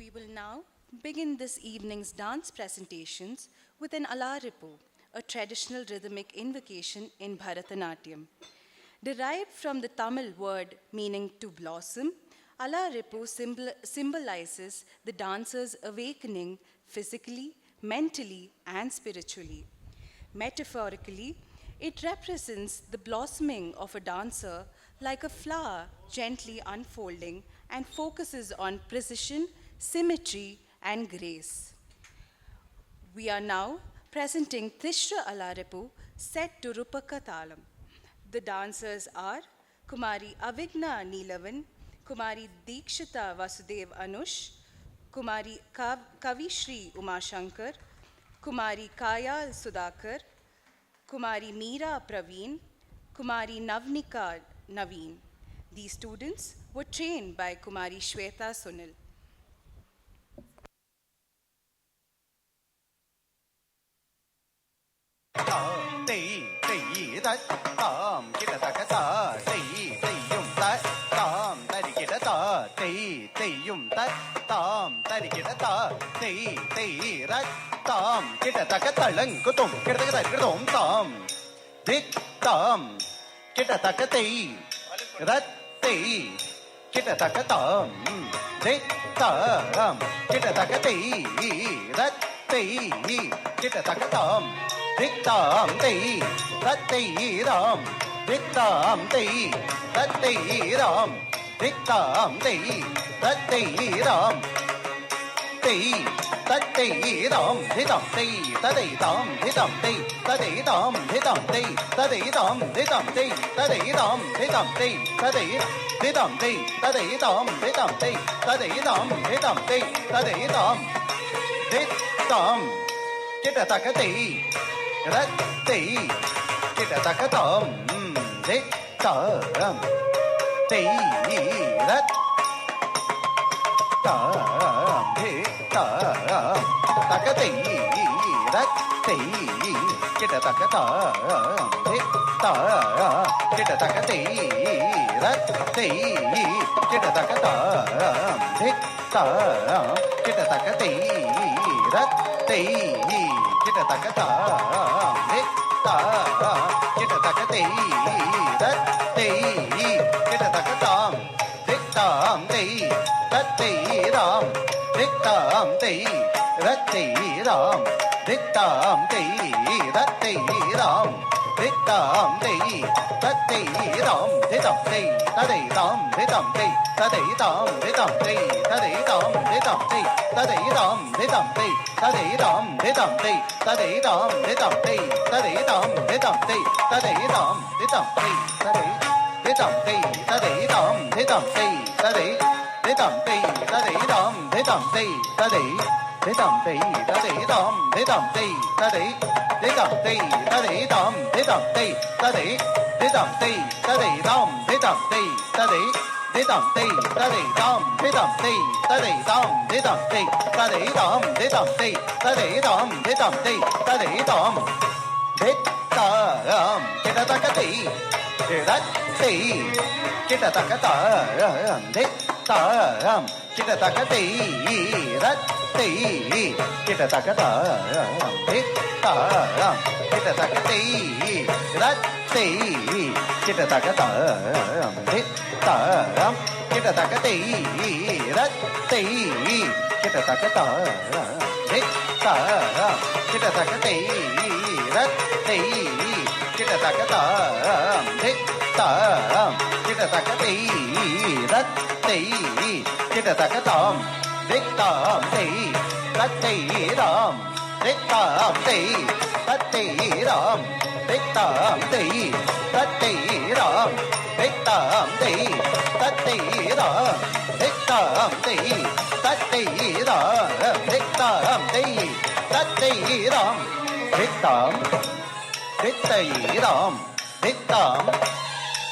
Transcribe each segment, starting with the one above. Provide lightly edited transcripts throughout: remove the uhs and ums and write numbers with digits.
We will now begin this evening's dance presentations with an Alaripu, a traditional rhythmic invocation in Bharatanatyam. Derived from the Tamil word meaning to blossom, Alaripu symbolizes the dancer's awakening physically, mentally, and spiritually. Metaphorically, it represents the blossoming of a dancer like a flower gently unfolding and focuses on precision, symmetry, and grace. We are now presenting Tishra Alaripu set to Rupaka Talam. The dancers are Kumari Avigna Neelavan, Kumari Dikshita Vasudev Anush, Kumari Kavishri Umashankar, Kumari Kayal Sudhakar, Kumari Meera Praveen, Kumari Navnika Naveen. These students were trained by Kumari Shweta Sunil.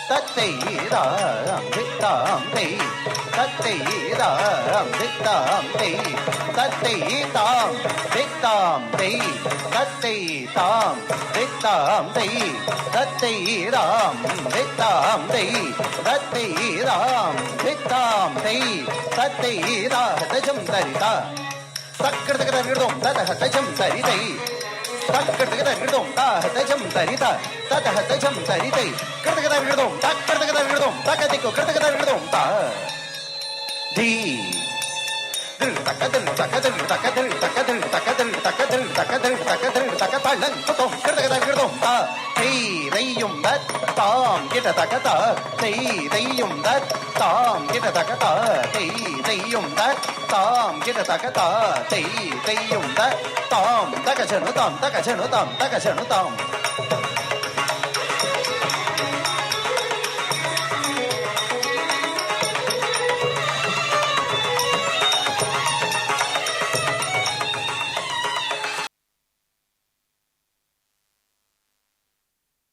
தத்தை தாம் தித்தாம் தை தத்தை தாம் தித்தாம் தை தத்தை தாம் தித்தாம் தை தத்தை தாம் தித்தாம் தை தத்தை தாம் தித்தாம் தை தத்தை தாம் தித்தாம் தை தத்தை தஜம் தரிதா சக்கரதகதம் ததஹ தஜம் தரிதை தக்கரதகதம் தஜம் தரிதா ததஹ தஜம் தரிதை கரதகதம் தக்கதிக்கு கரதகதம் தா தி தில் தக்கதில் தக்கதில் தக்கதில் தக்கதில் தக்கதில் தக்கதில் தக்கதில் தக்கதில் தக்கதலன் சுத்தம் கரதகதம் தா தை ரையும் தத் தாம் கிட்ட தக்கதா தை ரையும் தத் தாம் கிட்ட தக்கதா தை ரையும் தத் தாம் கிட்ட தக்கதா தை ரையும் தத் தாம் தகஜனு தாம் தகஜனு தாம் தகஜனு தாம்